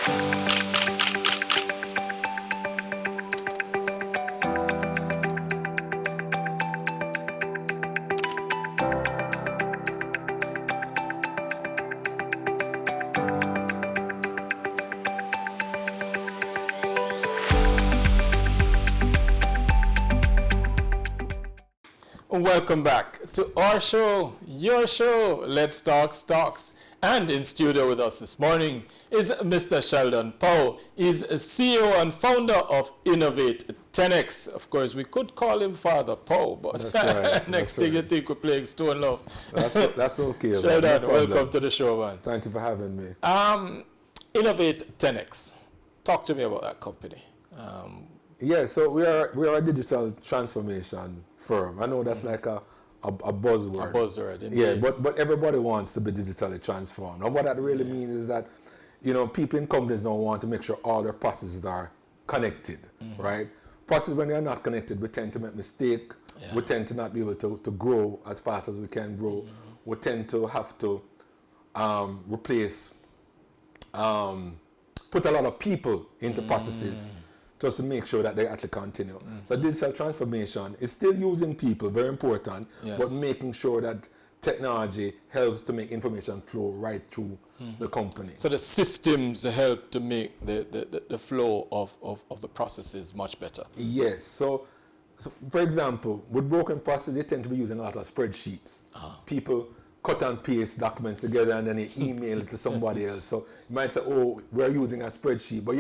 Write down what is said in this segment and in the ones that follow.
Welcome back to our show, your show, Let's Talk Stocks. And in studio with us this morning is Mr. Sheldon Powe. He's a CEO and founder of Innovate 10x. Of course, we could call him Father Powe, but that's right. next thing you think we're playing Stone Love. That's okay. Sheldon, no welcome to the show, man. Thank you for having me. Innovate 10x. Talk to me about that company. So we are a digital transformation firm. I know that's like a buzzword. A buzzword, indeed. Yeah, but everybody wants to be digitally transformed. And what that really means is that, people in companies don't want to make sure all their processes are connected, right? Processes, when they're not connected, we tend to make mistakes. Yeah. We tend to not be able to grow as fast as we can grow. We tend to have to replace, put a lot of people into processes just to make sure that they actually continue. So digital transformation is still using people, very important, but making sure that technology helps to make information flow right through the company. So the systems help to make the flow of the processes much better. Yes. So for example, with broken processes, they tend to be using a lot of spreadsheets. People cut and paste documents together and then they email it to somebody else. So you might say, oh, we're using a spreadsheet, but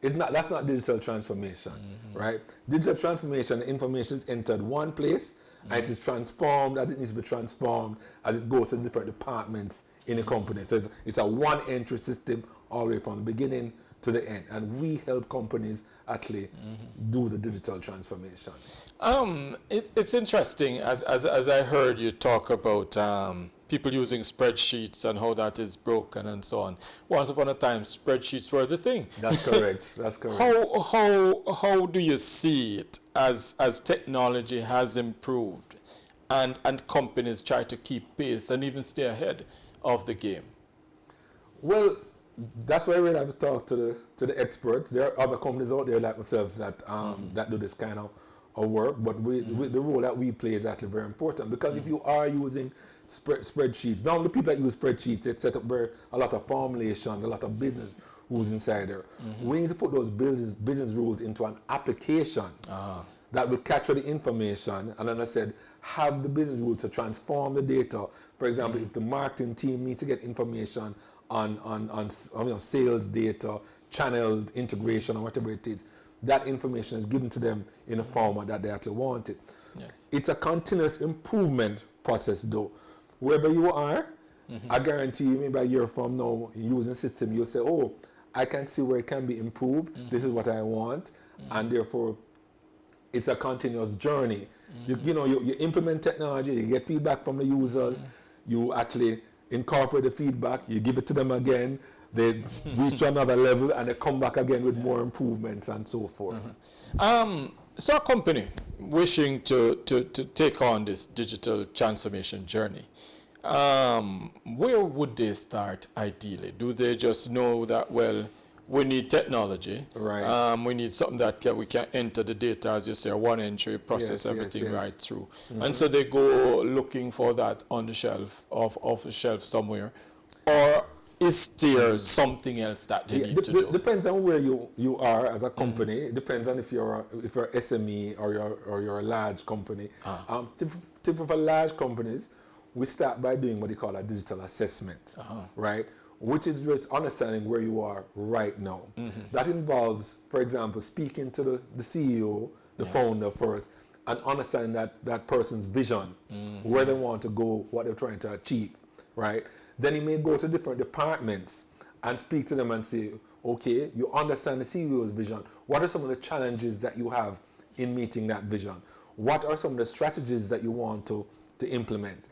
that's not digital transformation, right? Digital transformation, information is entered one place and it is transformed as it needs to be transformed as it goes to different departments in the company. So it's a one entry system all the way from the beginning to the end. And we help companies actually do the digital transformation. It's interesting, as I heard you talk about people using spreadsheets and how that is broken and so on. Once upon a time, spreadsheets were the thing. That's correct. That's correct. How do you see it as technology has improved and companies try to keep pace and even stay ahead of the game? Well, that's why we have to talk to the experts. There are other companies out there like myself that that do this kind of work, but the role that we play is actually very important, because if you are using spreadsheets, now the people that use spreadsheets, it set up a lot of formulations, a lot of business rules inside there. We need to put those business rules into an application that will capture the information, and then I said, have the business rules to transform the data. For example, if the marketing team needs to get information on sales data, channel integration, or whatever it is, that information is given to them in a format that they actually want it. Yes. It's a continuous improvement process though. Wherever you are, I guarantee you maybe a year from now, using system, you'll say, oh, I can see where it can be improved. This is what I want. And therefore, it's a continuous journey. You implement technology, you get feedback from the users, you actually incorporate the feedback, you give it to them again, they reach to another level and they come back again with more improvements and so forth. So a company wishing to take on this digital transformation journey, where would they start ideally? Do they just know that, well, we need technology, right? We need something that we can enter the data, as you say, one entry, process everything right through. And so they go looking for that on the shelf, off the shelf somewhere, or is there something else that they need to do? Depends on where you are as a company. It depends on if you're SME or you're a large company. Typical large companies, we start by doing what they call a digital assessment, right? Which is just understanding where you are right now. That involves, for example, speaking to the CEO, the founder first, and understanding that person's vision, where they want to go, what they're trying to achieve, right? Then you may go to different departments and speak to them and say, okay, you understand the CEO's vision. What are some of the challenges that you have in meeting that vision? What are some of the strategies that you want to implement?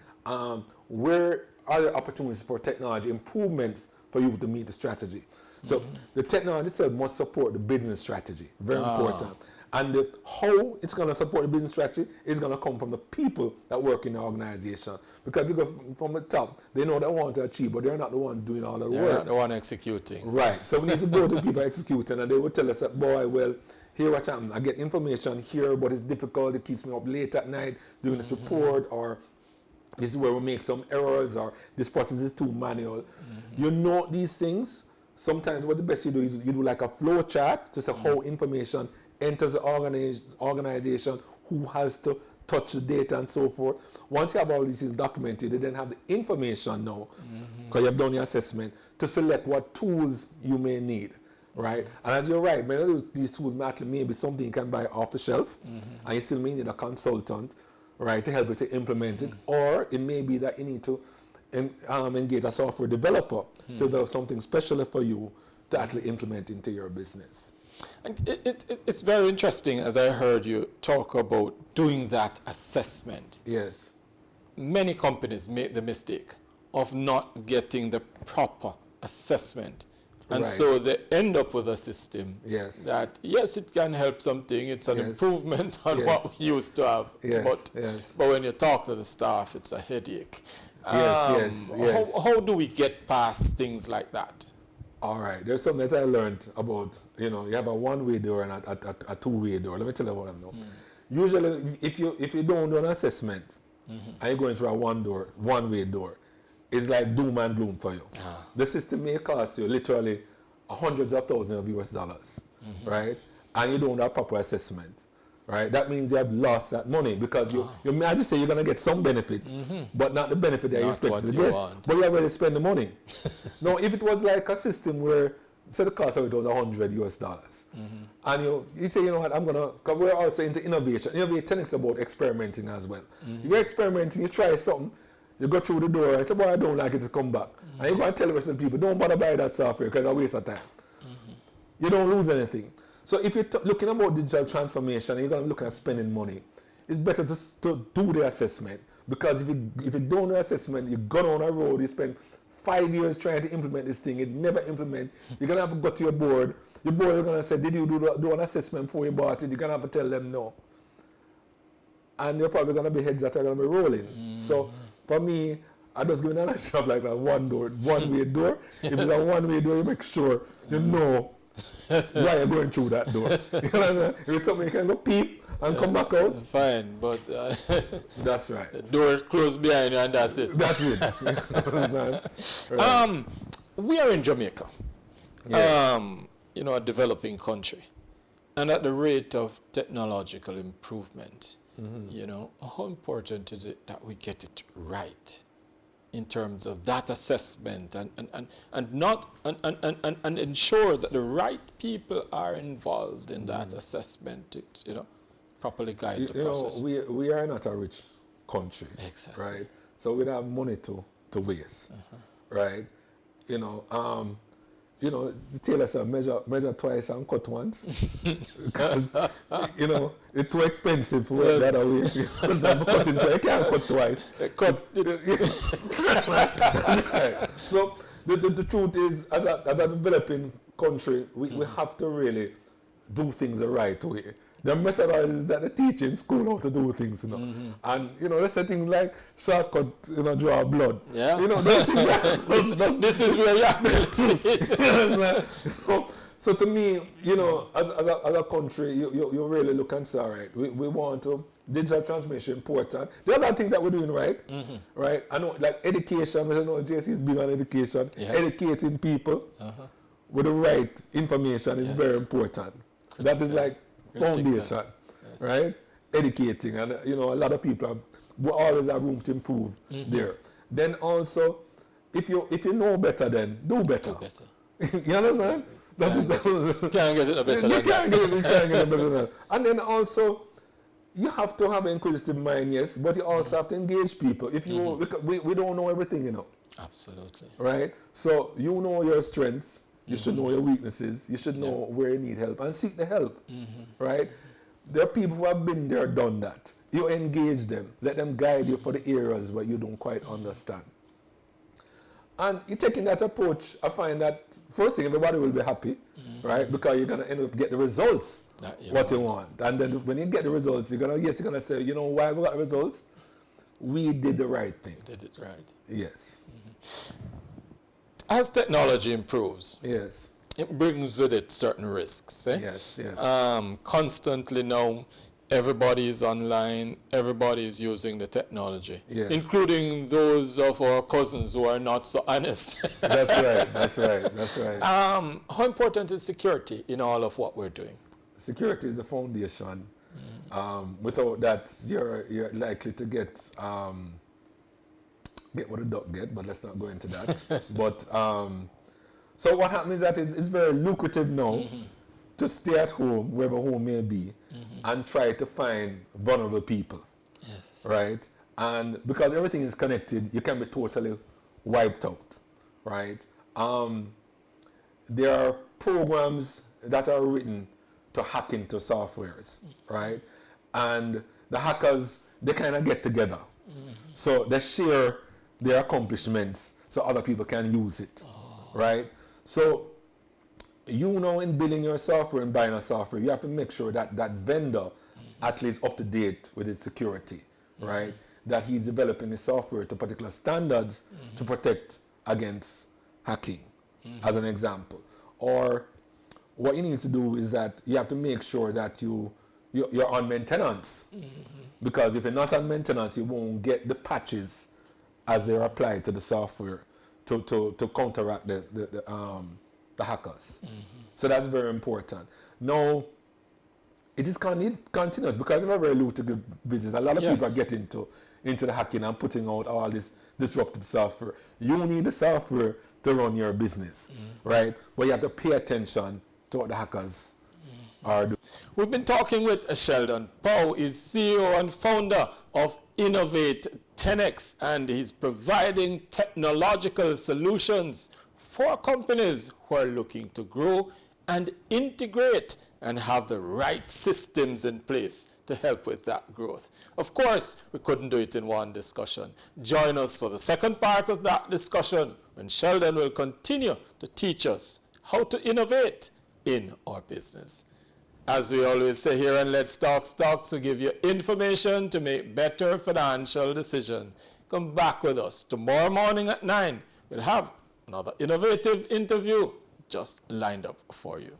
Where are there opportunities for technology improvements for you to meet the strategy? So the technology itself must support the business strategy. Very important. And how it's going to support the business strategy is going to come from the people that work in the organization. Because if you go from the top, they know they want to achieve, but they're not the ones doing all the work. They're not the one executing. Right. So we need to go to people executing, and they will tell us that, boy, well, here what happened. I get information here, but it's difficult. It keeps me up late at night doing this report, or this is where we make some errors, or this process is too manual. You know these things. Sometimes what the best you do is you do like a flow chart to say how information enters the organization, who has to touch the data and so forth. Once you have all these things documented, you then have the information now, because you have done your assessment, to select what tools you may need, right? And as you're right, many of these tools may be something you can buy off the shelf, and you still may need a consultant, right, to help you to implement it, or it may be that you need to engage a software developer to develop something special for you to actually implement into your business. And it's very interesting, as I heard you talk about doing that assessment. Yes. Many companies make the mistake of not getting the proper assessment. And so they end up with a system that, yes, it can help something. It's an improvement on what we used to have. But when you talk to the staff, it's a headache. How do we get past things like that? All right, there's something that I learned about, you have a one-way door and a two-way door. Let me tell you what I know. Usually, if you don't do an assessment and you're going through a one-way door, it's like doom and gloom for you. The system may cost you literally hundreds of thousands of US dollars, right? And you don't have proper assessment, right? That means you have lost that money, because you may just say you're going to get some benefit, but not the benefit that you expect to get. But you already spend the money. Now, if it was like a system where, say the cost of it was 100 US dollars, and you say, you know what, I'm going to, because we're also into innovation. Innovate 10x is about experimenting as well. If you're experimenting, you try something, you go through the door and say, boy, I don't like it, to come back. And you're going to tell the rest of the people, don't bother buy that software because it's a waste of time. You don't lose anything. So if you're looking about digital transformation and you're going to look at spending money, it's better to do the assessment. Because if you don't do assessment, you go on a road, you spend 5 years trying to implement this thing, it never implement. You're going to have to go to your board. Your board is going to say, did you do an assessment before you bought it? You're going to have to tell them no. And you're probably going to be heads that are going to be rolling. So for me, I just give another job like that one-way door. If it's a one-way door, you make sure you know why you're going through that door. You know what I mean? If it's something you can go peep and come back out. Fine, but that's right. The door is closed behind you and that's it. That's it. Right. We are in Jamaica, a developing country, and at the rate of technological improvement, how important is it that we get it right in terms of that assessment and ensure that the right people are involved in that assessment to properly guide the process. We are not a rich country, exactly, right? So we don't have money to waste, right? The tailor said measure twice and cut once, because it's too expensive for the other way. You can't cut twice. Right. So the truth is, as a developing country, we have to really do things the right way. The methodologies that they teach in school how to do things, and let's say things like shortcut, draw blood. Yeah. Those things this is where you actually see it. So to me, as a country, you really look and say, all right, we want to digital transformation important. There are a lot of things that we're doing right, right. I know, like education. I know JC is big on education. Yes. Educating people with the right information is very important. Critical. That is like foundation, right? Educating, and a lot of people we always have room to improve there. Then also, if you know better, then do better. You understand? Can't get it no better. You can't get it better than that. And then also, you have to have an inquisitive mind, yes, but you also have to engage people. If you we don't know everything, Absolutely. Right? So you know your strengths. You should know your weaknesses. You should know where you need help and seek the help, right? There are people who have been there, done that. You engage them. Let them guide you for the areas where you don't quite understand. And you taking that approach, I find that first thing, everybody will be happy, right? Because you're gonna end up get the results what you want. And then when you get the results, you're gonna say, you know why we got the results? We did the right thing. We did it right. Yes. As technology improves, Yes. it brings with it certain risks. Yes, yes. Constantly now, everybody is online, everybody is using the technology, Yes. including those of our cousins who are not so honest. That's right, that's right, that's right. How important is security in all of what we're doing? Security is the foundation. Without that, you're likely to get what a duck get, but let's not go into that. But so what happens is that it's very lucrative now to stay at home, wherever home may be, and try to find vulnerable people. Yes. Right? And because everything is connected, you can be totally wiped out. Right? There are programs that are written to hack into softwares. Right? And the hackers, they kind of get together. So they share their accomplishments so other people can use it. Right? So you know, in building your software and buying a software, you have to make sure that that vendor at least up to date with its security, right? That he's developing his software to particular standards to protect against hacking, as an example. Or what you need to do is that you have to make sure that you're on maintenance, because if you're not on maintenance, you won't get the patches as they're applied to the software to counteract the hackers. So that's very important. Now, it is continuous because it's a very lucrative business. A lot of people are getting into the hacking and putting out all this disruptive software. You need the software to run your business, right? But you have to pay attention to what the hackers are doing. We've been talking with Sheldon. Powe is CEO and founder of Innovate 10x, and he's providing technological solutions for companies who are looking to grow and integrate and have the right systems in place to help with that growth. Of course, we couldn't do it in one discussion. Join us for the second part of that discussion when Sheldon will continue to teach us how to innovate in our business. As we always say here on Let's Talk Stocks, we give you information to make better financial decisions. Come back with us tomorrow morning at 9. We'll have another innovative interview just lined up for you.